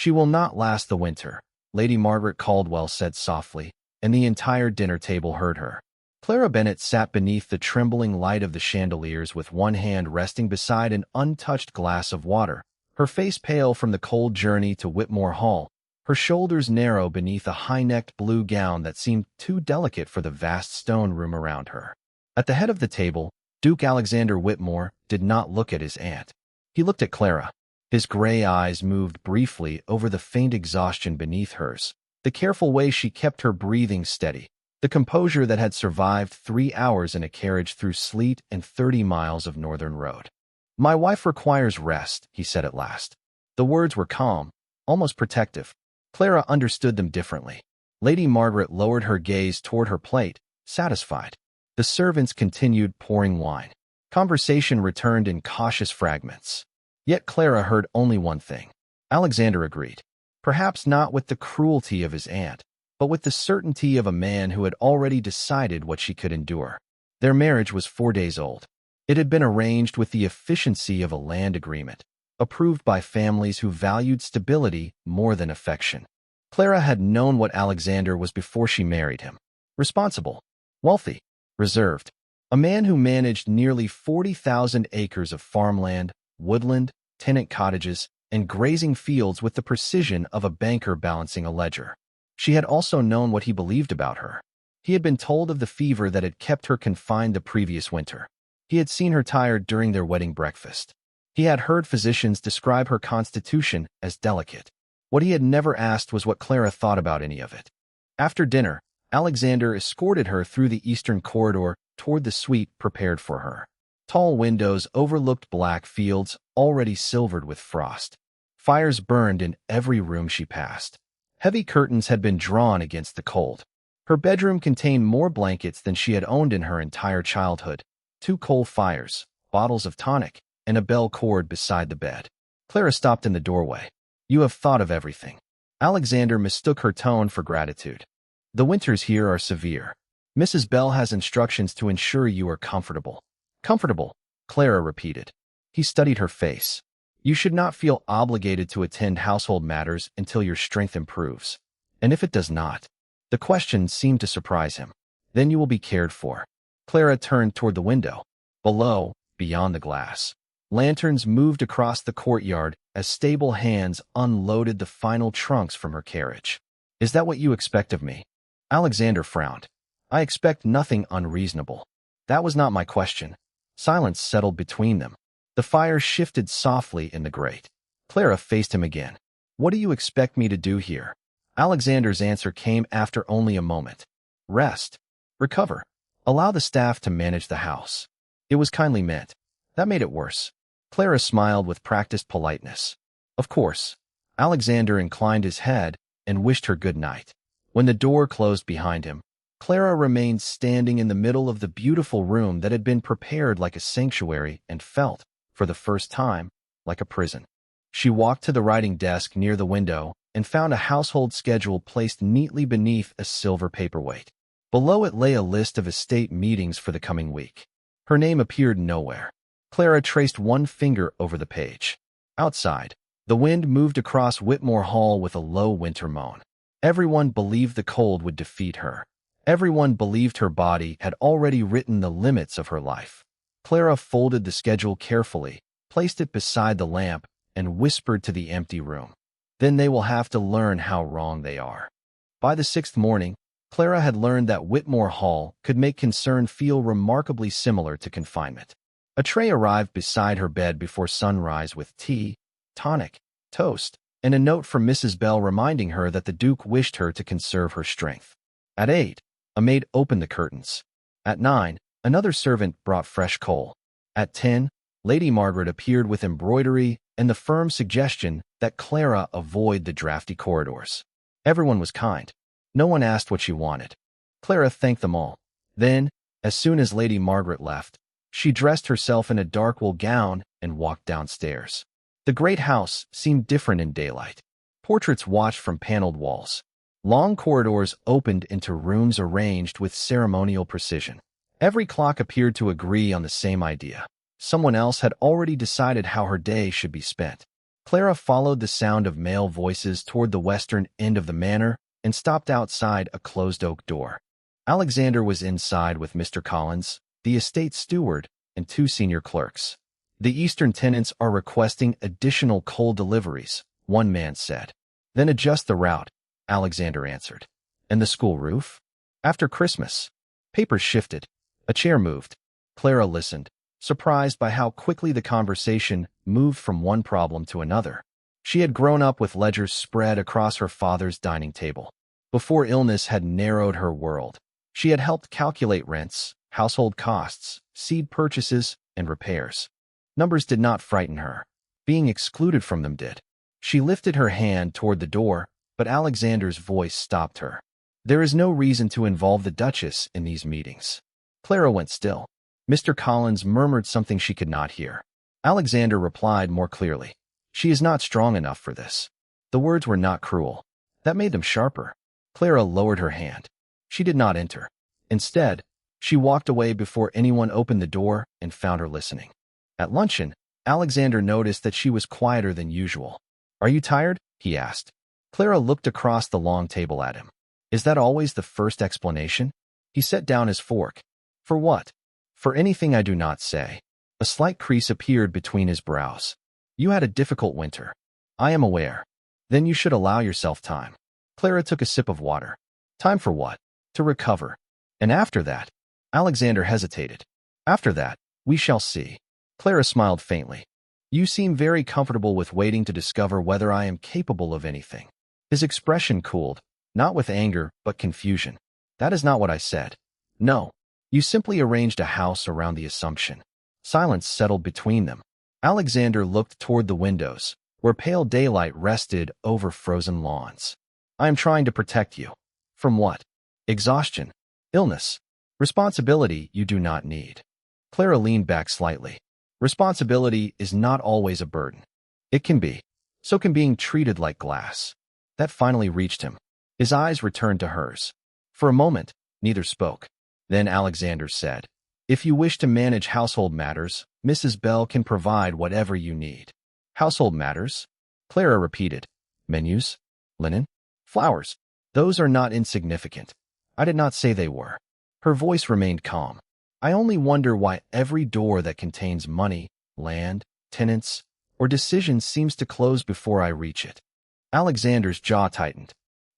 "She will not last the winter," Lady Margaret Caldwell said softly, and the entire dinner table heard her. Clara Bennet sat beneath the trembling light of the chandeliers with one hand resting beside an untouched glass of water, her face pale from the cold journey to Whitmore Hall, her shoulders narrow beneath a high-necked blue gown that seemed too delicate for the vast stone room around her. At the head of the table, Duke Alexander Whitmore did not look at his aunt. He looked at Clara. His gray eyes moved briefly over the faint exhaustion beneath hers, the careful way she kept her breathing steady, the composure that had survived 3 hours in a carriage through sleet and 30 miles of northern road. "My wife requires rest," he said at last. The words were calm, almost protective. Clara understood them differently. Lady Margaret lowered her gaze toward her plate, satisfied. The servants continued pouring wine. Conversation returned in cautious fragments. Yet Clara heard only one thing. Alexander agreed. Perhaps not with the cruelty of his aunt, but with the certainty of a man who had already decided what she could endure. Their marriage was 4 days old. It had been arranged with the efficiency of a land agreement, approved by families who valued stability more than affection. Clara had known what Alexander was before she married him. Responsible, wealthy, reserved. A man who managed nearly 40,000 acres of farmland, woodland, tenant cottages, and grazing fields with the precision of a banker balancing a ledger. She had also known what he believed about her. He had been told of the fever that had kept her confined the previous winter. He had seen her tired during their wedding breakfast. He had heard physicians describe her constitution as delicate. What he had never asked was what Clara thought about any of it. After dinner, Alexander escorted her through the eastern corridor toward the suite prepared for her. Tall windows overlooked black fields already silvered with frost. Fires burned in every room she passed. Heavy curtains had been drawn against the cold. Her bedroom contained more blankets than she had owned in her entire childhood. 2 coal fires, bottles of tonic, and a bell cord beside the bed. Clara stopped in the doorway. "You have thought of everything." Alexander mistook her tone for gratitude. "The winters here are severe. Mrs. Bell has instructions to ensure you are comfortable." "Comfortable," Clara repeated. He studied her face. "You should not feel obligated to attend household matters until your strength improves. And if it does not?" The question seemed to surprise him. "Then you will be cared for." Clara turned toward the window. Below, beyond the glass, lanterns moved across the courtyard as stable hands unloaded the final trunks from her carriage. "Is that what you expect of me?" Alexander frowned. "I expect nothing unreasonable. That was not my question." Silence settled between them. The fire shifted softly in the grate. Clara faced him again. "What do you expect me to do here?" Alexander's answer came after only a moment. "Rest. Recover. Allow the staff to manage the house." It was kindly meant. That made it worse. Clara smiled with practiced politeness. "Of course." Alexander inclined his head and wished her good night. When the door closed behind him, Clara remained standing in the middle of the beautiful room that had been prepared like a sanctuary and felt, for the first time, like a prison. She walked to the writing desk near the window and found a household schedule placed neatly beneath a silver paperweight. Below it lay a list of estate meetings for the coming week. Her name appeared nowhere. Clara traced one finger over the page. Outside, the wind moved across Whitmore Hall with a low winter moan. Everyone believed the cold would defeat her. Everyone believed her body had already written the limits of her life. Clara folded the schedule carefully, placed it beside the lamp, and whispered to the empty room. "Then they will have to learn how wrong they are." By the 6th morning, Clara had learned that Whitmore Hall could make concern feel remarkably similar to confinement. A tray arrived beside her bed before sunrise with tea, tonic, toast, and a note from Mrs. Bell reminding her that the Duke wished her to conserve her strength. At 8, a maid opened the curtains. At 9, another servant brought fresh coal. At 10, Lady Margaret appeared with embroidery and the firm suggestion that Clara avoid the drafty corridors. Everyone was kind. No one asked what she wanted. Clara thanked them all. Then, as soon as Lady Margaret left, she dressed herself in a dark wool gown and walked downstairs. The great house seemed different in daylight. Portraits watched from paneled walls. Long corridors opened into rooms arranged with ceremonial precision. Every clock appeared to agree on the same idea. Someone else had already decided how her day should be spent. Clara followed the sound of male voices toward the western end of the manor and stopped outside a closed oak door. Alexander was inside with Mr. Collins, the estate steward, and 2 senior clerks. The eastern tenants are requesting additional coal deliveries, one man said. Then adjust the route, Alexander answered. And the school roof? After Christmas. Papers shifted. A chair moved. Clara listened, surprised by how quickly the conversation moved from one problem to another. She had grown up with ledgers spread across her father's dining table. Before illness had narrowed her world, she had helped calculate rents, household costs, seed purchases, and repairs. Numbers did not frighten her. Being excluded from them did. She lifted her hand toward the door, but Alexander's voice stopped her. There is no reason to involve the Duchess in these meetings. Clara went still. Mr. Collins murmured something she could not hear. Alexander replied more clearly. She is not strong enough for this. The words were not cruel. That made them sharper. Clara lowered her hand. She did not enter. Instead, she walked away before anyone opened the door and found her listening. At luncheon, Alexander noticed that she was quieter than usual. Are you tired? He asked. Clara looked across the long table at him. Is that always the first explanation? He set down his fork. For what? For anything I do not say. A slight crease appeared between his brows. You had a difficult winter. I am aware. Then you should allow yourself time. Clara took a sip of water. Time for what? To recover. And after that? Alexander hesitated. After that, we shall see. Clara smiled faintly. You seem very comfortable with waiting to discover whether I am capable of anything. His expression cooled, not with anger, but confusion. That is not what I said. No. You simply arranged a house around the assumption. Silence settled between them. Alexander looked toward the windows, where pale daylight rested over frozen lawns. I am trying to protect you. From what? Exhaustion. Illness. Responsibility you do not need. Clara leaned back slightly. Responsibility is not always a burden. It can be. So can being treated like glass. That finally reached him. His eyes returned to hers. For a moment, neither spoke. Then Alexander said, If you wish to manage household matters, Mrs. Bell can provide whatever you need. Household matters? Clara repeated. Menus? Linen? Flowers? Those are not insignificant. I did not say they were. Her voice remained calm. I only wonder why every door that contains money, land, tenants, or decisions seems to close before I reach it. Alexander's jaw tightened.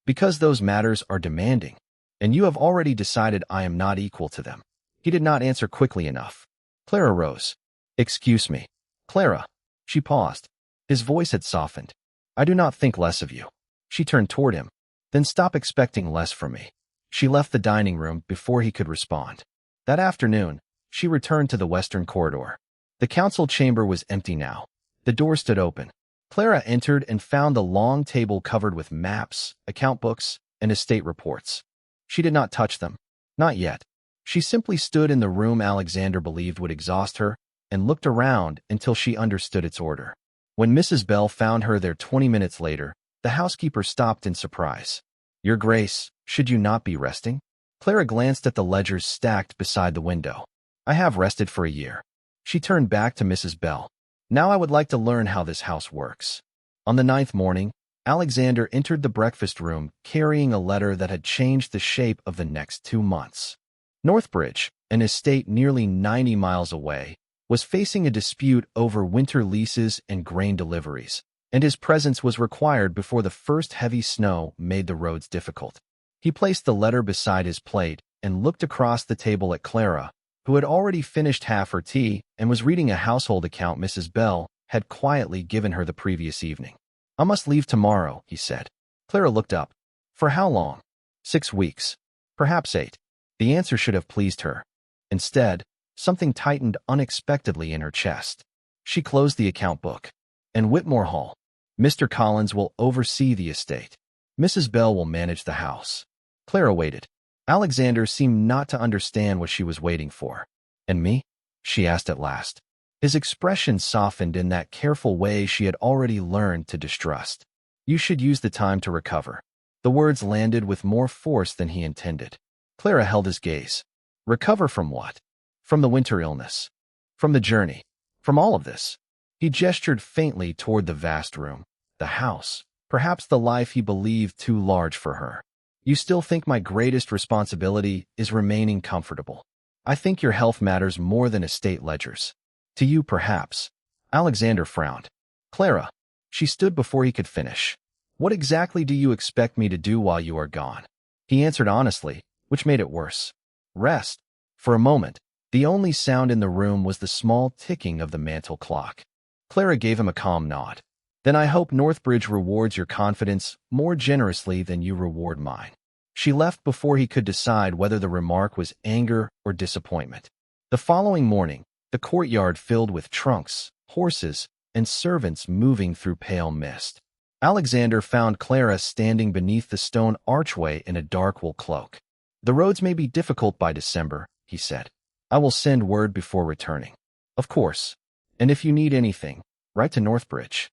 Because those matters are demanding, and you have already decided I am not equal to them. He did not answer quickly enough. Clara rose. Excuse me. Clara. She paused. His voice had softened. I do not think less of you. She turned toward him. Then stop expecting less from me. She left the dining room before he could respond. That afternoon, she returned to the western corridor. The council chamber was empty now. The door stood open. Clara entered and found the long table covered with maps, account books, and estate reports. She did not touch them. Not yet. She simply stood in the room Alexander believed would exhaust her and looked around until she understood its order. When Mrs. Bell found her there 20 minutes later, the housekeeper stopped in surprise. Your Grace, should you not be resting? Clara glanced at the ledgers stacked beside the window. I have rested for a year. She turned back to Mrs. Bell. Now I would like to learn how this house works. On the 9th morning, Alexander entered the breakfast room carrying a letter that had changed the shape of the next 2 months. Northbridge, an estate nearly 90 miles away, was facing a dispute over winter leases and grain deliveries, and his presence was required before the first heavy snow made the roads difficult. He placed the letter beside his plate and looked across the table at Clara, who had already finished half her tea and was reading a household account Mrs. Bell had quietly given her the previous evening. I must leave tomorrow, he said. Clara looked up. For how long? 6 weeks. Perhaps 8. The answer should have pleased her. Instead, something tightened unexpectedly in her chest. She closed the account book. And Whitmore Hall. Mr. Collins will oversee the estate. Mrs. Bell will manage the house. Clara waited. Alexander seemed not to understand what she was waiting for. And me? She asked at last. His expression softened in that careful way she had already learned to distrust. You should use the time to recover. The words landed with more force than he intended. Clara held his gaze. Recover from what? From the winter illness. From the journey. From all of this. He gestured faintly toward the vast room, the house, perhaps the life he believed too large for her. You still think my greatest responsibility is remaining comfortable. I think your health matters more than estate ledgers. To you, perhaps. Alexander frowned. Clara. She stood before he could finish. What exactly do you expect me to do while you are gone? He answered honestly, which made it worse. Rest. For a moment, the only sound in the room was the small ticking of the mantel clock. Clara gave him a calm nod. Then I hope Northbridge rewards your confidence more generously than you reward mine. She left before he could decide whether the remark was anger or disappointment. The following morning, the courtyard filled with trunks, horses, and servants moving through pale mist. Alexander found Clara standing beneath the stone archway in a dark wool cloak. The roads may be difficult by December, he said. I will send word before returning. Of course. And if you need anything, write to Northbridge.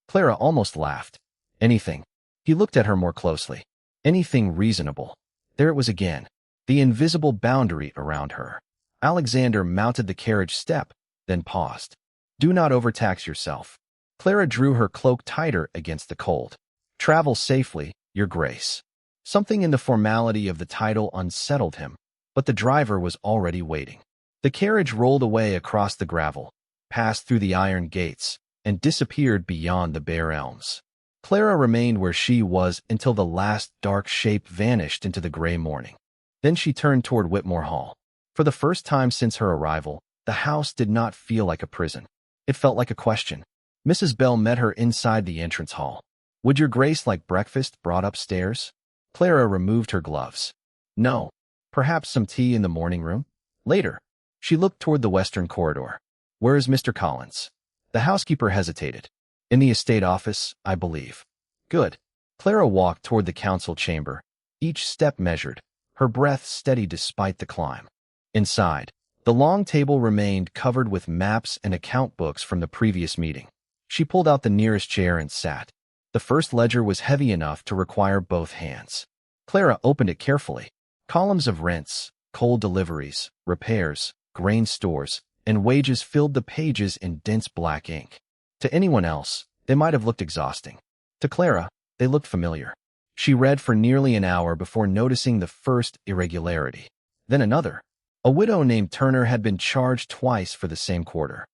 Clara almost laughed. Anything. He looked at her more closely. Anything reasonable. There it was again. The invisible boundary around her. Alexander mounted the carriage step, then paused. Do not overtax yourself. Clara drew her cloak tighter against the cold. Travel safely, Your Grace. Something in the formality of the title unsettled him, but the driver was already waiting. The carriage rolled away across the gravel, passed through the iron gates, and disappeared beyond the bare elms. Clara remained where she was until the last dark shape vanished into the gray morning. Then she turned toward Whitmore Hall. For the first time since her arrival, the house did not feel like a prison. It felt like a question. Mrs. Bell met her inside the entrance hall. Would Your Grace like breakfast brought upstairs? Clara removed her gloves. No. Perhaps some tea in the morning room? Later. She looked toward the western corridor. Where is Mr. Collins? The housekeeper hesitated. In the estate office, I believe. Good. Clara walked toward the council chamber, each step measured, her breath steady despite the climb. Inside, the long table remained covered with maps and account books from the previous meeting. She pulled out the nearest chair and sat. The first ledger was heavy enough to require both hands. Clara opened it carefully. Columns of rents, coal deliveries, repairs, grain stores, and wages filled the pages in dense black ink. To anyone else, they might have looked exhausting. To Clara, they looked familiar. She read for nearly an hour before noticing the first irregularity. Then another. A widow named Turner had been charged twice for the same quarter.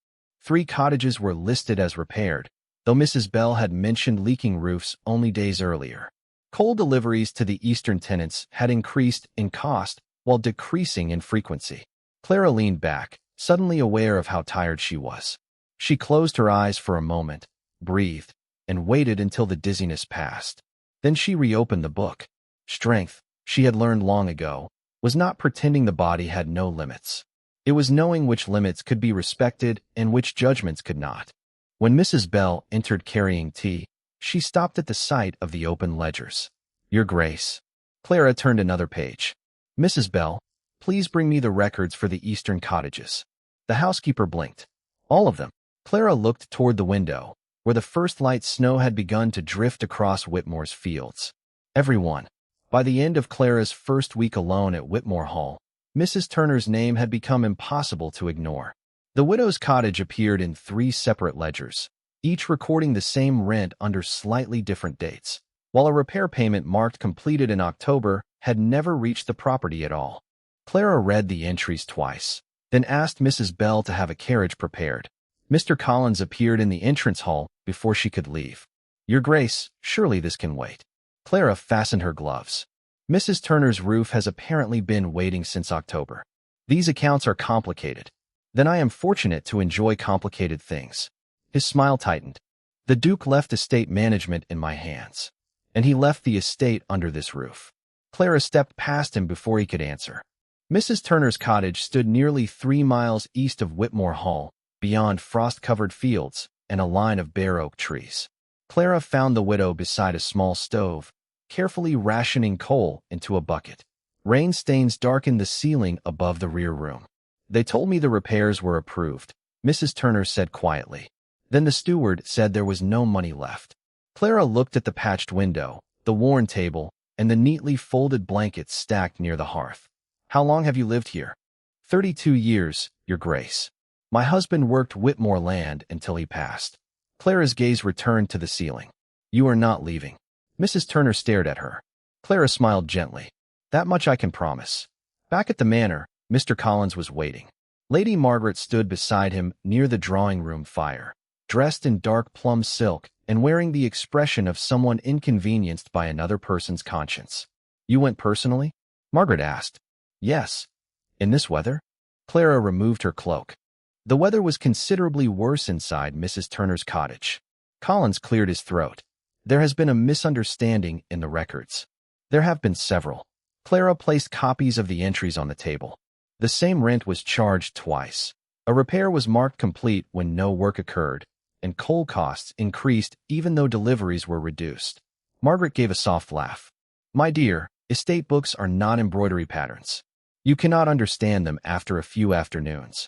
3 cottages were listed as repaired, though Mrs. Bell had mentioned leaking roofs only days earlier. Coal deliveries to the eastern tenants had increased in cost while decreasing in frequency. Clara leaned back, suddenly aware of how tired she was. She closed her eyes for a moment, breathed, and waited until the dizziness passed. Then she reopened the book. Strength, she had learned long ago, was not pretending the body had no limits. It was knowing which limits could be respected and which judgments could not. When Mrs. Bell entered carrying tea, she stopped at the sight of the open ledgers. Your Grace. Clara turned another page. Mrs. Bell, please bring me the records for the eastern cottages. The housekeeper blinked. All of them. Clara looked toward the window, where the first light snow had begun to drift across Whitmore's fields. Everyone. By the end of Clara's first week alone at Whitmore Hall, Mrs. Turner's name had become impossible to ignore. The widow's cottage appeared in 3 separate ledgers, each recording the same rent under slightly different dates, while a repair payment marked completed in October had never reached the property at all. Clara read the entries twice, then asked Mrs. Bell to have a carriage prepared. Mr. Collins appeared in the entrance hall before she could leave. Your Grace, surely this can wait. Clara fastened her gloves. Mrs. Turner's roof has apparently been waiting since October. These accounts are complicated. Then I am fortunate to enjoy complicated things. His smile tightened. The Duke left estate management in my hands, and he left the estate under this roof. Clara stepped past him before he could answer. Mrs. Turner's cottage stood nearly 3 miles east of Whitmore Hall, beyond frost-covered fields and a line of bare oak trees. Clara found the widow beside a small stove, carefully rationing coal into a bucket. Rain stains darkened the ceiling above the rear room. They told me the repairs were approved, Mrs. Turner said quietly. Then the steward said there was no money left. Clara looked at the patched window, the worn table, and the neatly folded blankets stacked near the hearth. How long have you lived here? 32 years, Your Grace. My husband worked Whitmore land until he passed. Clara's gaze returned to the ceiling. You are not leaving. Mrs. Turner stared at her. Clara smiled gently. That much I can promise. Back at the manor, Mr. Collins was waiting. Lady Margaret stood beside him near the drawing-room fire, dressed in dark plum silk and wearing the expression of someone inconvenienced by another person's conscience. You went personally? Margaret asked. Yes. In this weather? Clara removed her cloak. The weather was considerably worse inside Mrs. Turner's cottage. Collins cleared his throat. There has been a misunderstanding in the records. There have been several. Clara placed copies of the entries on the table. The same rent was charged twice. A repair was marked complete when no work occurred, and coal costs increased even though deliveries were reduced. Margaret gave a soft laugh. My dear, estate books are not embroidery patterns. You cannot understand them after a few afternoons.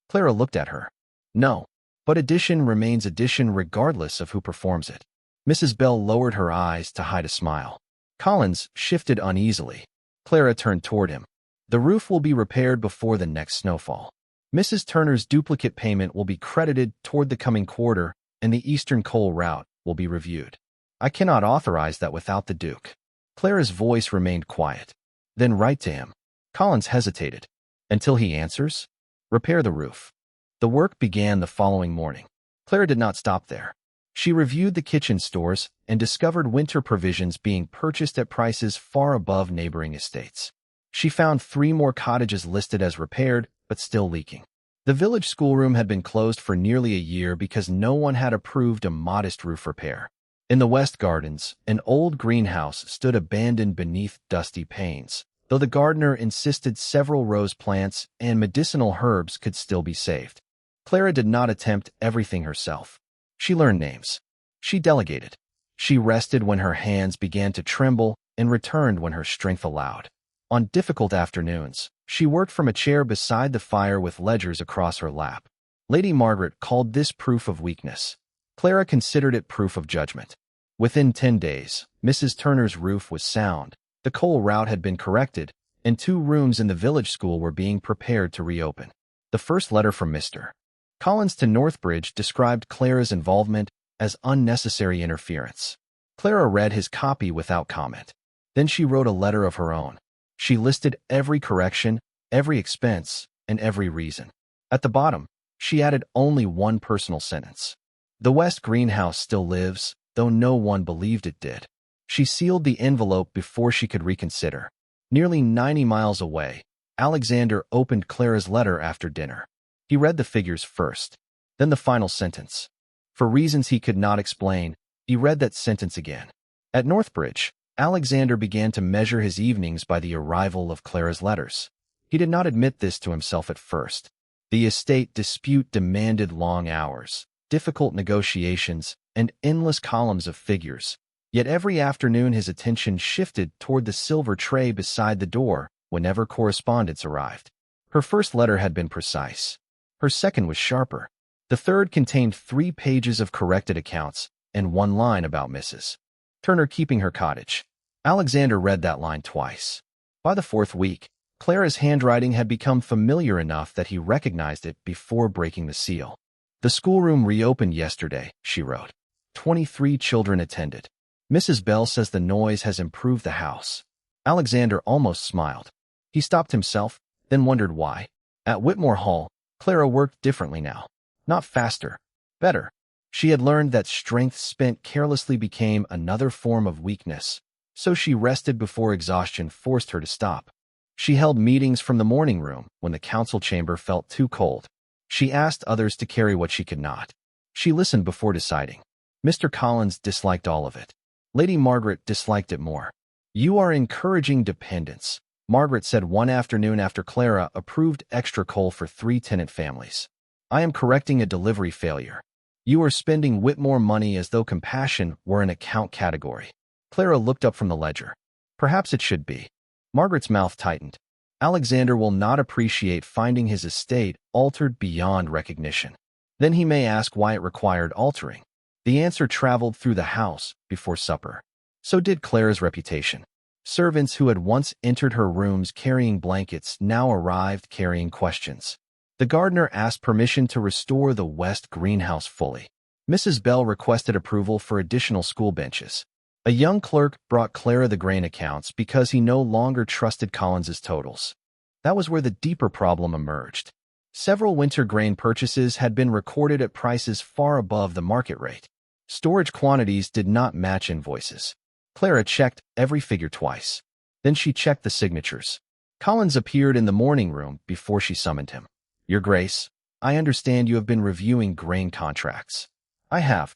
Clara looked at her. No, but addition remains addition regardless of who performs it. Mrs. Bell lowered her eyes to hide a smile. Collins shifted uneasily. Clara turned toward him. The roof will be repaired before the next snowfall. Mrs. Turner's duplicate payment will be credited toward the coming quarter, and the eastern coal route will be reviewed. I cannot authorize that without the Duke. Clara's voice remained quiet. Then write to him. Collins hesitated. Until he answers? Repair the roof. The work began the following morning. Clara did not stop there. She reviewed the kitchen stores and discovered winter provisions being purchased at prices far above neighboring estates. She found 3 more cottages listed as repaired, but still leaking. The village schoolroom had been closed for nearly a year because no one had approved a modest roof repair. In the west gardens, an old greenhouse stood abandoned beneath dusty panes, though the gardener insisted several rose plants and medicinal herbs could still be saved. Clara did not attempt everything herself. She learned names. She delegated. She rested when her hands began to tremble and returned when her strength allowed. On difficult afternoons, she worked from a chair beside the fire with ledgers across her lap. Lady Margaret called this proof of weakness. Clara considered it proof of judgment. Within 10 days, Mrs. Turner's roof was sound, the coal route had been corrected, and 2 rooms in the village school were being prepared to reopen. The first letter from Mr. Collins to Northbridge described Clara's involvement as unnecessary interference. Clara read his copy without comment. Then she wrote a letter of her own. She listed every correction, every expense, and every reason. At the bottom, she added only one personal sentence. The West greenhouse still lives, though no one believed it did. She sealed the envelope before she could reconsider. Nearly 90 miles away, Alexander opened Clara's letter after dinner. He read the figures first, then the final sentence. For reasons he could not explain, he read that sentence again. At Northbridge, Alexander began to measure his evenings by the arrival of Clara's letters. He did not admit this to himself at first. The estate dispute demanded long hours, difficult negotiations, and endless columns of figures. Yet every afternoon his attention shifted toward the silver tray beside the door whenever correspondence arrived. Her first letter had been precise. Her second was sharper. The third contained 3 pages of corrected accounts and 1 line about Mrs. Turner keeping her cottage. Alexander read that line twice. By the 4th week, Clara's handwriting had become familiar enough that he recognized it before breaking the seal. The schoolroom reopened yesterday, she wrote. 23 children attended. Mrs. Bell says the noise has improved the house. Alexander almost smiled. He stopped himself, then wondered why. At Whitmore Hall, Clara worked differently now. Not faster, better. She had learned that strength spent carelessly became another form of weakness, so she rested before exhaustion forced her to stop. She held meetings from the morning room when the council chamber felt too cold. She asked others to carry what she could not. She listened before deciding. Mr. Collins disliked all of it. Lady Margaret disliked it more. You are encouraging dependence, Margaret said one afternoon after Clara approved extra coal for 3 tenant families. I am correcting a delivery failure. You are spending Whitmore money as though compassion were an account category. Clara looked up from the ledger. Perhaps it should be. Margaret's mouth tightened. Alexander will not appreciate finding his estate altered beyond recognition. Then he may ask why it required altering. The answer traveled through the house before supper. So did Clara's reputation. Servants who had once entered her rooms carrying blankets now arrived carrying questions. The gardener asked permission to restore the west greenhouse fully. Mrs. Bell requested approval for additional school benches. A young clerk brought Clara the grain accounts because he no longer trusted Collins's totals. That was where the deeper problem emerged. Several winter grain purchases had been recorded at prices far above the market rate. Storage quantities did not match invoices. Clara checked every figure twice. Then she checked the signatures. Collins appeared in the morning room before she summoned him. "Your Grace, I understand you have been reviewing grain contracts." "I have.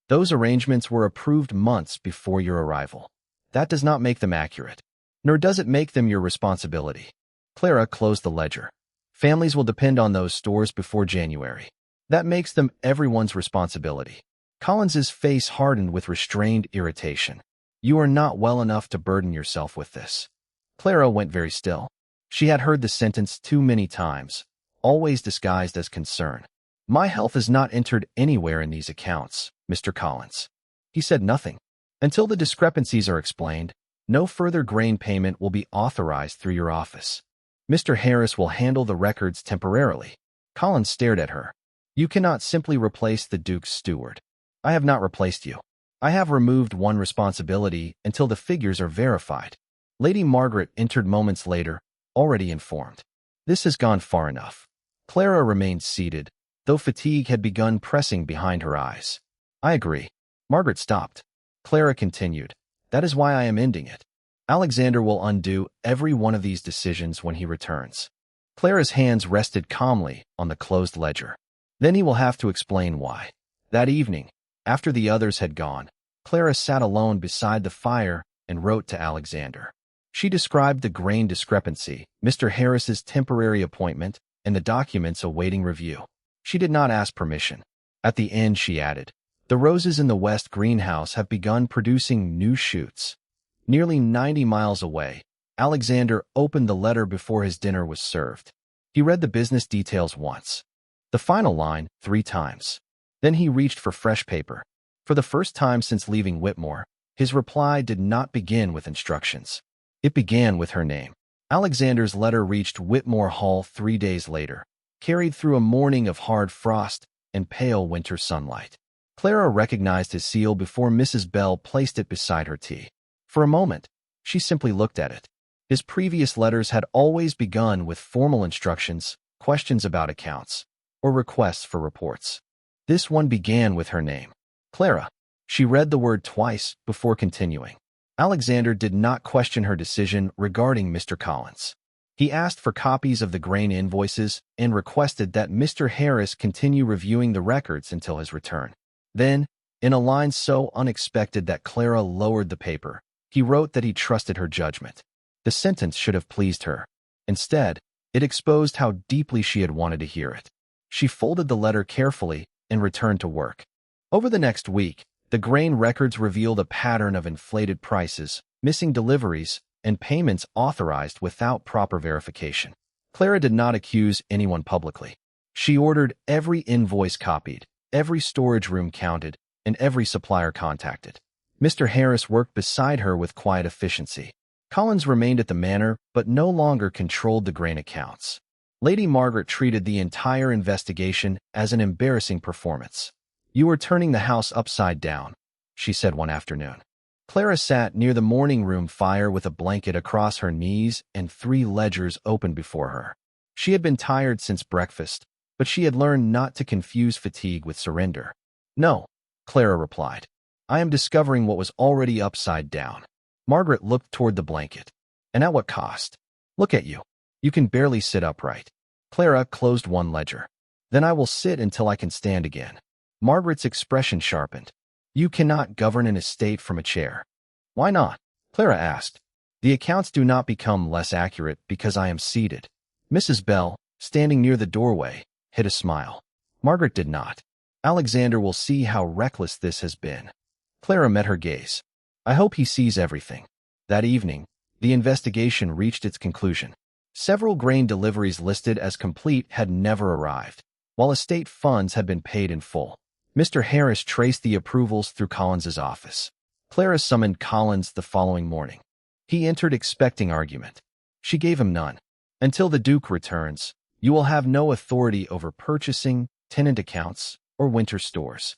Those arrangements were approved months before your arrival. That does not make them accurate, nor does it make them your responsibility." Clara closed the ledger. "Families will depend on those stores before January. That makes them everyone's responsibility." Collins's face hardened with restrained irritation. "You are not well enough to burden yourself with this." Clara went very still. She had heard the sentence too many times, always disguised as concern. "My health is not entered anywhere in these accounts, Mr. Collins." He said nothing. "Until the discrepancies are explained, no further grain payment will be authorized through your office. Mr. Harris will handle the records temporarily." Collins stared at her. "You cannot simply replace the Duke's steward." "I have not replaced you. I have removed one responsibility until the figures are verified." Lady Margaret entered moments later, already informed. "This has gone far enough." Clara remained seated, though fatigue had begun pressing behind her eyes. "I agree." Margaret stopped. Clara continued. "That is why I am ending it. Alexander will undo every one of these decisions when he returns." Clara's hands rested calmly on the closed ledger. "Then he will have to explain why." That evening, after the others had gone, Clara sat alone beside the fire and wrote to Alexander. She described the grain discrepancy, Mr. Harris's temporary appointment, and the documents awaiting review. She did not ask permission. At the end, she added, "The roses in the west greenhouse have begun producing new shoots." Nearly 90 miles away, Alexander opened the letter before his dinner was served. He read the business details once, the final line 3 times. Then he reached for fresh paper. For the first time since leaving Whitmore, his reply did not begin with instructions. It began with her name. Alexander's letter reached Whitmore Hall 3 days later, carried through a morning of hard frost and pale winter sunlight. Clara recognized his seal before Mrs. Bell placed it beside her tea. For a moment, she simply looked at it. His previous letters had always begun with formal instructions, questions about accounts, or requests for reports. This one began with her name. Clara. She read the word twice before continuing. Alexander did not question her decision regarding Mr. Collins. He asked for copies of the grain invoices and requested that Mr. Harris continue reviewing the records until his return. Then, in a line so unexpected that Clara lowered the paper, he wrote that he trusted her judgment. The sentence should have pleased her. Instead, it exposed how deeply she had wanted to hear it. She folded the letter carefully and returned to work. Over the next week, the grain records revealed a pattern of inflated prices, missing deliveries, and payments authorized without proper verification. Clara did not accuse anyone publicly. She ordered every invoice copied, every storage room counted, and every supplier contacted. Mr. Harris worked beside her with quiet efficiency. Collins remained at the manor, but no longer controlled the grain accounts. Lady Margaret treated the entire investigation as an embarrassing performance. "You are turning the house upside down," she said one afternoon. Clara sat near the morning room fire with a blanket across her knees and 3 ledgers open before her. She had been tired since breakfast, but she had learned not to confuse fatigue with surrender. "No," Clara replied. "I am discovering what was already upside down." Margaret looked toward the blanket. "And at what cost? Look at you. You can barely sit upright." Clara closed one ledger. "Then I will sit until I can stand again." Margaret's expression sharpened. "You cannot govern an estate from a chair." "Why not?" Clara asked. "The accounts do not become less accurate because I am seated." Mrs. Bell, standing near the doorway, hid a smile. Margaret did not. "Alexander will see how reckless this has been." Clara met her gaze. "I hope he sees everything." That evening, the investigation reached its conclusion. Several grain deliveries listed as complete had never arrived, while estate funds had been paid in full. Mr. Harris traced the approvals through Collins's office. Clara summoned Collins the following morning. He entered expecting argument. She gave him none. "Until the Duke returns, You will have no authority over purchasing, tenant accounts, or winter stores.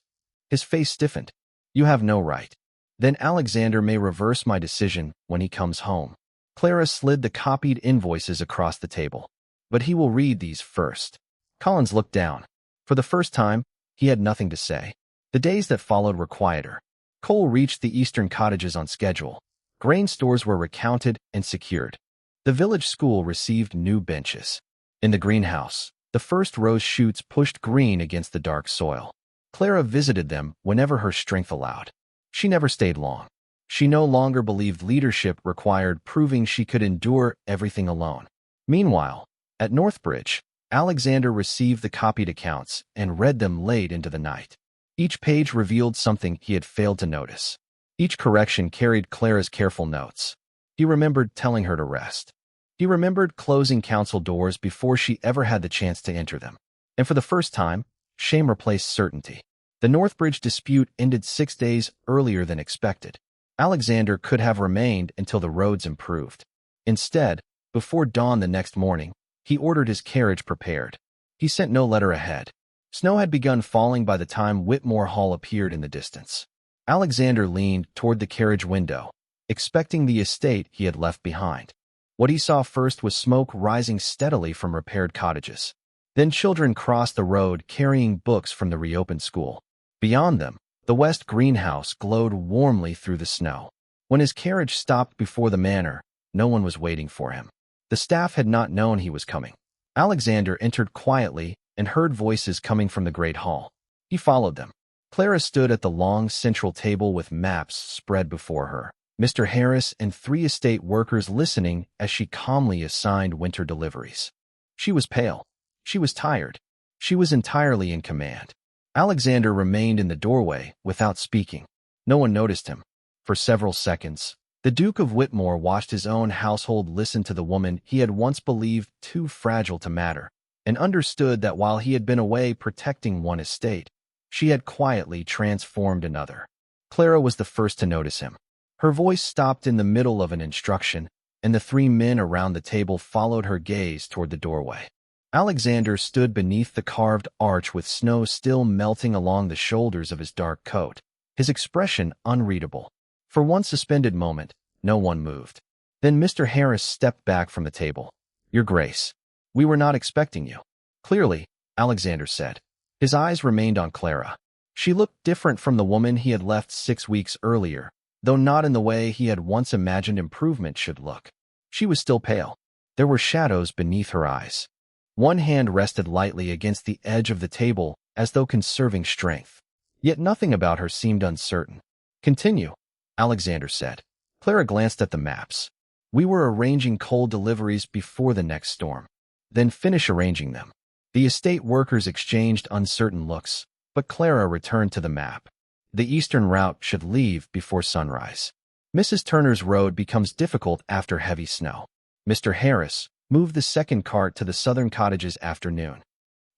His face stiffened. You have no right. Then Alexander may reverse my decision when he comes home. Clara slid the copied invoices across the table. But he will read these first. Collins looked down. For the first time, he had nothing to say. The days that followed were quieter. Coal reached the eastern cottages on schedule. Grain stores were recounted and secured. The village school received new benches. In the greenhouse, the first rose shoots pushed green against the dark soil. Clara visited them whenever her strength allowed. She never stayed long. She no longer believed leadership required proving she could endure everything alone. Meanwhile, at Northbridge, Alexander received the copied accounts and read them late into the night. Each page revealed something he had failed to notice. Each correction carried Clara's careful notes. He remembered telling her to rest. He remembered closing council doors before she ever had the chance to enter them. And for the first time, shame replaced certainty. The Northbridge dispute ended 6 days earlier than expected. Alexander could have remained until the roads improved. Instead, before dawn the next morning, he ordered his carriage prepared. He sent no letter ahead. Snow had begun falling by the time Whitmore Hall appeared in the distance. Alexander leaned toward the carriage window, expecting the estate he had left behind. What he saw first was smoke rising steadily from repaired cottages. Then children crossed the road carrying books from the reopened school. Beyond them, the west greenhouse glowed warmly through the snow. When his carriage stopped before the manor, no one was waiting for him. The staff had not known he was coming. Alexander entered quietly and heard voices coming from the great hall. He followed them. Clara stood at the long central table with maps spread before her. Mr. Harris and 3 estate workers listening as she calmly assigned winter deliveries. She was pale. She was tired. She was entirely in command. Alexander remained in the doorway without speaking. No one noticed him. For several seconds, the Duke of Whitmore watched his own household listen to the woman he had once believed too fragile to matter, and understood that while he had been away protecting one estate, she had quietly transformed another. Clara was the first to notice him. Her voice stopped in the middle of an instruction, and the 3 men around the table followed her gaze toward the doorway. Alexander stood beneath the carved arch with snow still melting along the shoulders of his dark coat, his expression unreadable. For one suspended moment, no one moved. Then Mr. Harris stepped back from the table. "Your Grace, we were not expecting you." "Clearly," Alexander said. His eyes remained on Clara. She looked different from the woman he had left 6 weeks earlier, though not in the way he had once imagined improvement should look. She was still pale. There were shadows beneath her eyes. One hand rested lightly against the edge of the table as though conserving strength. Yet nothing about her seemed uncertain. "Continue," Alexander said. Clara glanced at the maps. "We were arranging coal deliveries before the next storm. Then finish arranging them." The estate workers exchanged uncertain looks, but Clara returned to the map. The eastern route should leave before sunrise. Mrs. Turner's road becomes difficult after heavy snow. Mr. Harris moved the second cart to the southern cottages after noon.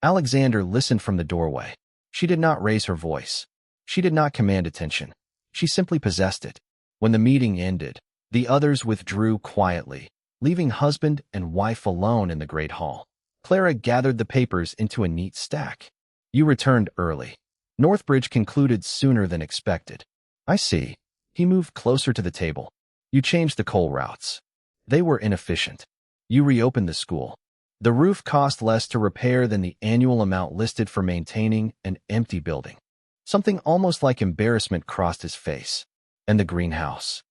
Alexander listened from the doorway. She did not raise her voice. She did not command attention. She simply possessed it. When the meeting ended, the others withdrew quietly, leaving husband and wife alone in the great hall. Clara gathered the papers into a neat stack. "You returned early." Northbridge concluded sooner than expected. "I see." He moved closer to the table. "You changed the coal routes. They were inefficient. You reopened the school. The roof cost less to repair than the annual amount listed for maintaining an empty building." Something almost like embarrassment crossed his face. "And the greenhouse."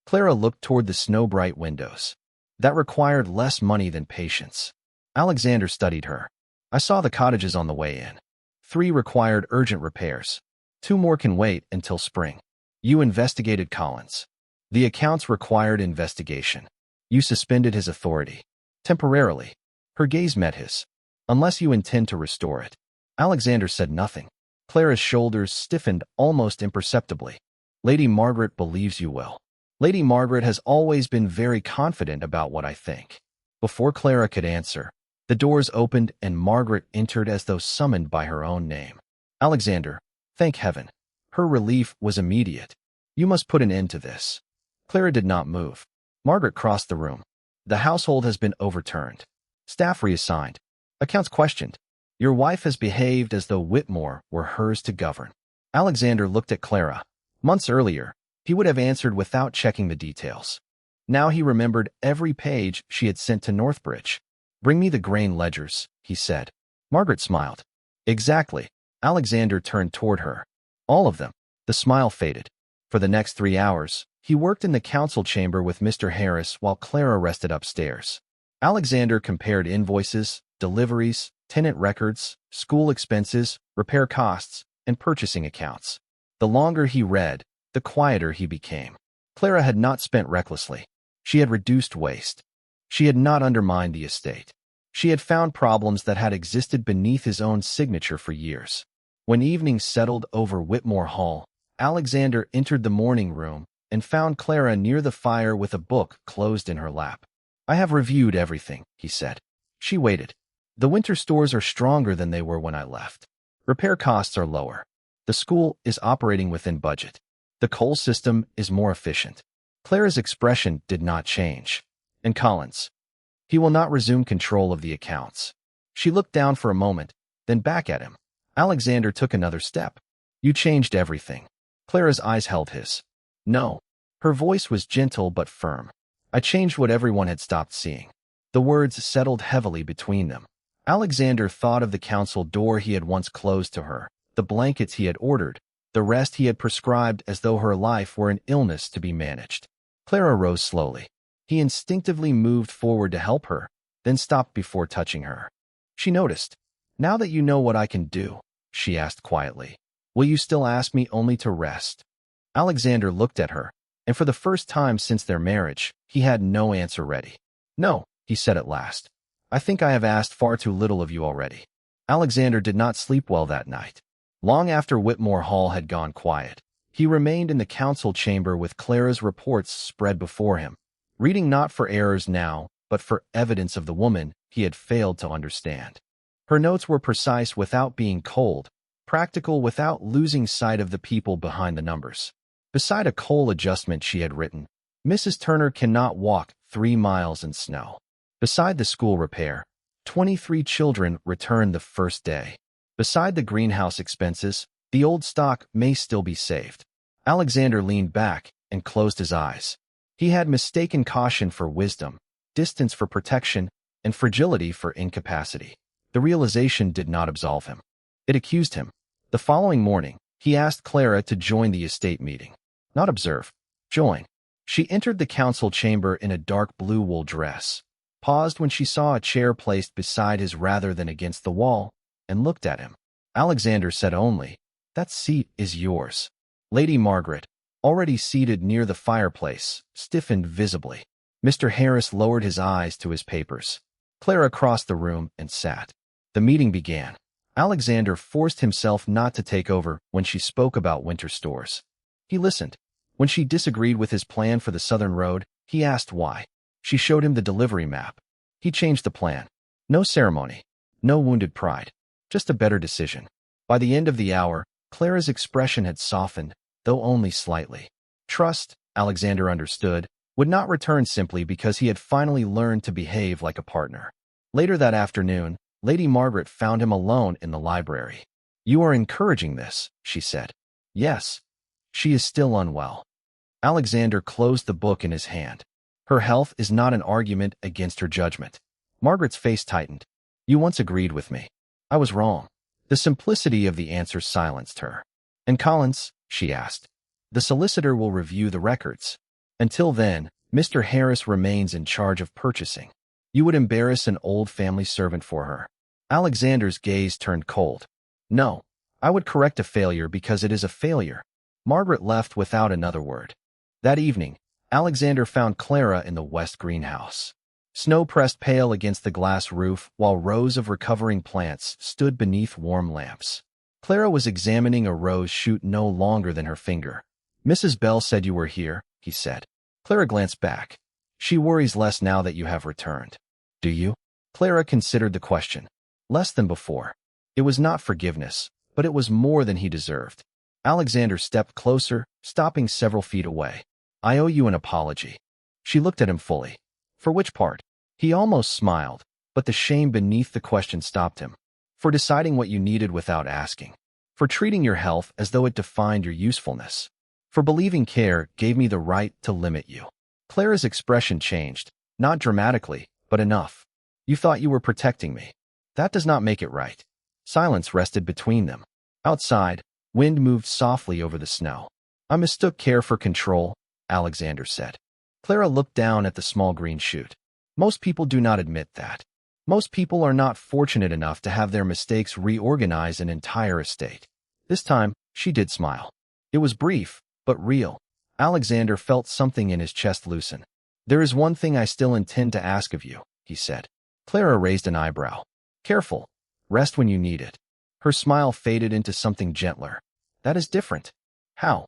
Clara looked toward the snow-bright windows. "That required less money than patience." Alexander studied her. "I saw the cottages on the way in. 3 required urgent repairs. 2 more can wait until spring. You investigated Collins. The accounts required investigation. You suspended his authority. Temporarily." Her gaze met his. "Unless you intend to restore it." Alexander said nothing. Clara's shoulders stiffened almost imperceptibly. "Lady Margaret believes you will." "Lady Margaret has always been very confident about what I think." Before Clara could answer, the doors opened and Margaret entered as though summoned by her own name. "Alexander, thank heaven." Her relief was immediate. "You must put an end to this." Clara did not move. Margaret crossed the room. "The household has been overturned. Staff reassigned. Accounts questioned. Your wife has behaved as though Whitmore were hers to govern. Alexander looked at Clara. Months earlier, he would have answered without checking the details. Now he remembered every page she had sent to Northbridge. Bring me the grain ledgers, he said. Margaret smiled. Exactly. Alexander turned toward her. All of them. The smile faded. For the next 3 hours, he worked in the council chamber with Mr. Harris while Clara rested upstairs. Alexander compared invoices, deliveries, tenant records, school expenses, repair costs, and purchasing accounts. The longer he read, the quieter he became. Clara had not spent recklessly. She had reduced waste. She had not undermined the estate. She had found problems that had existed beneath his own signature for years. When evening settled over Whitmore Hall, Alexander entered the morning room and found Clara near the fire with a book closed in her lap. I have reviewed everything, he said. She waited. The winter stores are stronger than they were when I left. Repair costs are lower. The school is operating within budget. The coal system is more efficient. Clara's expression did not change. And Collins. He will not resume control of the accounts. She looked down for a moment, then back at him. Alexander took another step. You changed everything. Clara's eyes held his. No. Her voice was gentle but firm. I changed what everyone had stopped seeing. The words settled heavily between them. Alexander thought of the council door he had once closed to her, the blankets he had ordered, the rest he had prescribed as though her life were an illness to be managed. Clara rose slowly. He instinctively moved forward to help her, then stopped before touching her. She noticed. Now that you know what I can do, she asked quietly, will you still ask me only to rest? Alexander looked at her, and for the first time since their marriage, he had no answer ready. No, he said at last. I think I have asked far too little of you already. Alexander did not sleep well that night. Long after Whitmore Hall had gone quiet, he remained in the council chamber with Clara's reports spread before him, reading not for errors now, but for evidence of the woman he had failed to understand. Her notes were precise without being cold, practical without losing sight of the people behind the numbers. Beside a coal adjustment she had written, Mrs. Turner cannot walk 3 miles in snow. Beside the school repair, 23 children returned the first day. Beside the greenhouse expenses, the old stock may still be saved. Alexander leaned back and closed his eyes. He had mistaken caution for wisdom, distance for protection, and fragility for incapacity. The realization did not absolve him. It accused him. The following morning, he asked Clara to join the estate meeting. Not observe. Join. She entered the council chamber in a dark blue wool dress, paused when she saw a chair placed beside his rather than against the wall, and looked at him. Alexander said only, that seat is yours. Lady Margaret, already seated near the fireplace, stiffened visibly. Mr. Harris lowered his eyes to his papers. Clara crossed the room and sat. The meeting began. Alexander forced himself not to take over when she spoke about winter stores. He listened. When she disagreed with his plan for the Southern Road, he asked why. She showed him the delivery map. He changed the plan. No ceremony. No wounded pride. Just a better decision. By the end of the hour, Clara's expression had softened, though only slightly. Trust, Alexander understood, would not return simply because he had finally learned to behave like a partner. Later that afternoon, Lady Margaret found him alone in the library. You are encouraging this, she said. Yes. She is still unwell. Alexander closed the book in his hand. Her health is not an argument against her judgment. Margaret's face tightened. You once agreed with me. I was wrong. The simplicity of the answer silenced her. And Collins, she asked. The solicitor will review the records. Until then, Mr. Harris remains in charge of purchasing. You would embarrass an old family servant for her. Alexander's gaze turned cold. No, I would correct a failure because it is a failure. Margaret left without another word. That evening, Alexander found Clara in the west greenhouse. Snow pressed pale against the glass roof while rows of recovering plants stood beneath warm lamps. Clara was examining a rose shoot no longer than her finger. Mrs. Bell said you were here, he said. Clara glanced back. She worries less now that you have returned. Do you? Clara considered the question. Less than before. It was not forgiveness, but it was more than he deserved. Alexander stepped closer, stopping several feet away. I owe you an apology. She looked at him fully. For which part? He almost smiled. but the shame beneath the question stopped him. For deciding what you needed without asking. For treating your health as though it defined your usefulness. For believing care gave me the right to limit you. Clara's expression changed, not dramatically, but enough. You thought you were protecting me. That does not make it right. Silence rested between them. Outside, wind moved softly over the snow. I mistook care for control, Alexander said. Clara looked down at the small green shoot. Most people do not admit that. Most people are not fortunate enough to have their mistakes reorganize an entire estate. This time, she did smile. It was brief, but real. Alexander felt something in his chest loosen. There is one thing I still intend to ask of you, he said. Clara raised an eyebrow. Careful. Rest when you need it. Her smile faded into something gentler. That is different. How?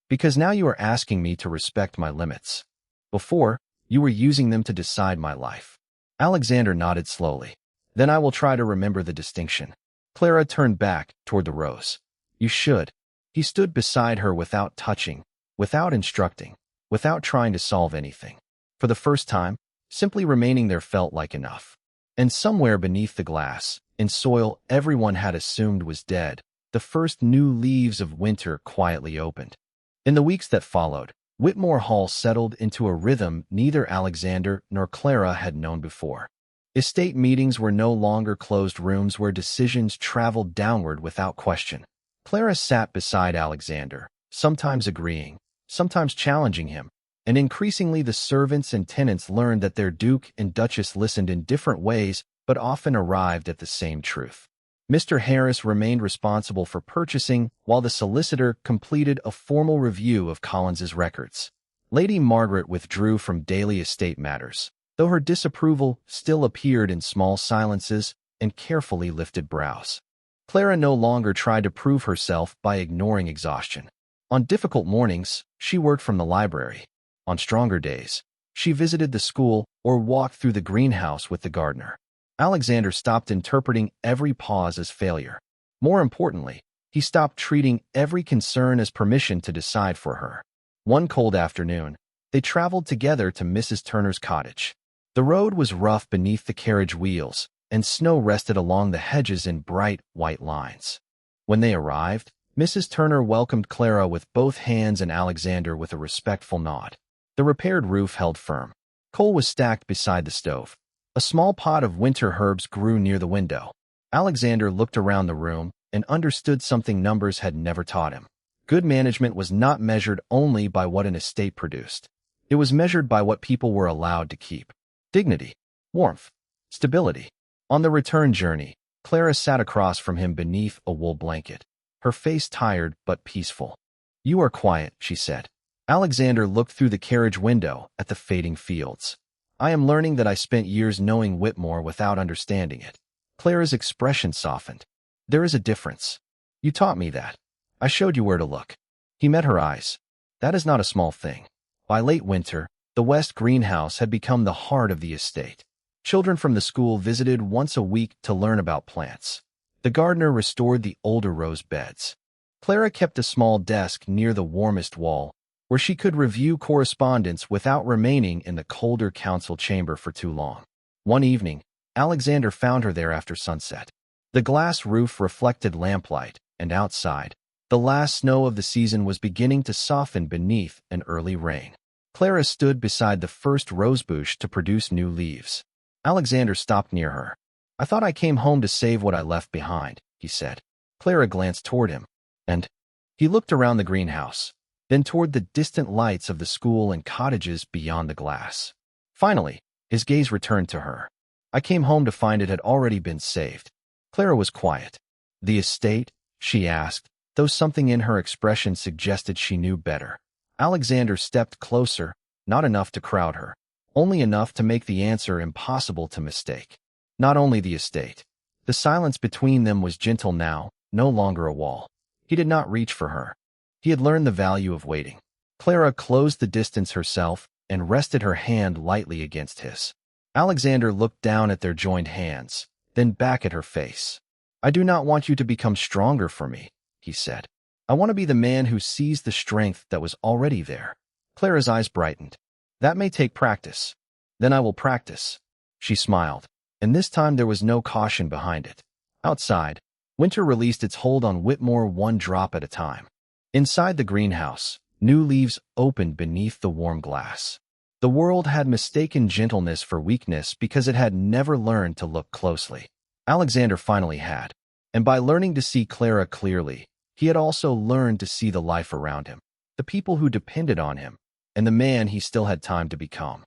Because now you are asking me to respect my limits. Before, you were using them to decide my life. Alexander nodded slowly. Then I will try to remember the distinction. Clara turned back toward the rose. You should. He stood beside her without touching, without instructing, without trying to solve anything. For the first time, simply remaining there felt like enough. And somewhere beneath the glass, in soil everyone had assumed was dead, the first new leaves of winter quietly opened. In the weeks that followed, Whitmore Hall settled into a rhythm neither Alexander nor Clara had known before. Estate meetings were no longer closed rooms where decisions traveled downward without question. Clara sat beside Alexander, sometimes agreeing, sometimes challenging him, and increasingly the servants and tenants learned that their Duke and Duchess listened in different ways but often arrived at the same truth. Mr. Harris remained responsible for purchasing, while the solicitor completed a formal review of Collins's records. Lady Margaret withdrew from daily estate matters, though her disapproval still appeared in small silences and carefully lifted brows. Clara no longer tried to prove herself by ignoring exhaustion. On difficult mornings, she worked from the library. On stronger days, she visited the school or walked through the greenhouse with the gardener. Alexander stopped interpreting every pause as failure. More importantly, he stopped treating every concern as permission to decide for her. One cold afternoon, they traveled together to Mrs. Turner's cottage. The road was rough beneath the carriage wheels, and snow rested along the hedges in bright, white lines. When they arrived, Mrs. Turner welcomed Clara with both hands and Alexander with a respectful nod. The repaired roof held firm. Coal was stacked beside the stove. A small pot of winter herbs grew near the window. Alexander looked around the room and understood something numbers had never taught him. Good management was not measured only by what an estate produced. It was measured by what people were allowed to keep. Dignity, warmth, stability. On the return journey, Clara sat across from him beneath a wool blanket, her face tired but peaceful. You are quiet, she said. Alexander looked through the carriage window at the fading fields. I am learning that I spent years knowing Whitmore without understanding it. Clara's expression softened. There is a difference. You taught me that. I showed you where to look. He met her eyes. That is not a small thing. By late winter, the west greenhouse had become the heart of the estate. Children from the school visited once a week to learn about plants. The gardener restored the older rose beds. Clara kept a small desk near the warmest wall, where she could review correspondence without remaining in the colder council chamber for too long. One evening, Alexander found her there after sunset. The glass roof reflected lamplight, and outside, the last snow of the season was beginning to soften beneath an early rain. Clara stood beside the first rosebush to produce new leaves. Alexander stopped near her. I thought I came home to save what I left behind, he said. Clara glanced toward him, and he looked around the greenhouse, then toward the distant lights of the school and cottages beyond the glass. Finally, his gaze returned to her. I came home to find it had already been saved. Clara was quiet. The estate? She asked, though something in her expression suggested she knew better. Alexander stepped closer, not enough to crowd her, only enough to make the answer impossible to mistake. Not only the estate. The silence between them was gentle now, no longer a wall. He did not reach for her. He had learned the value of waiting. Clara closed the distance herself and rested her hand lightly against his. Alexander looked down at their joined hands, then back at her face. I do not want you to become stronger for me, he said. I want to be the man who sees the strength that was already there. Clara's eyes brightened. That may take practice. Then I will practice. She smiled. and this time there was no caution behind it. Outside, winter released its hold on Whitmore one drop at a time. Inside the greenhouse, new leaves opened beneath the warm glass. The world had mistaken gentleness for weakness because it had never learned to look closely. Alexander finally had, and by learning to see Clara clearly, he had also learned to see the life around him, the people who depended on him, and the man he still had time to become.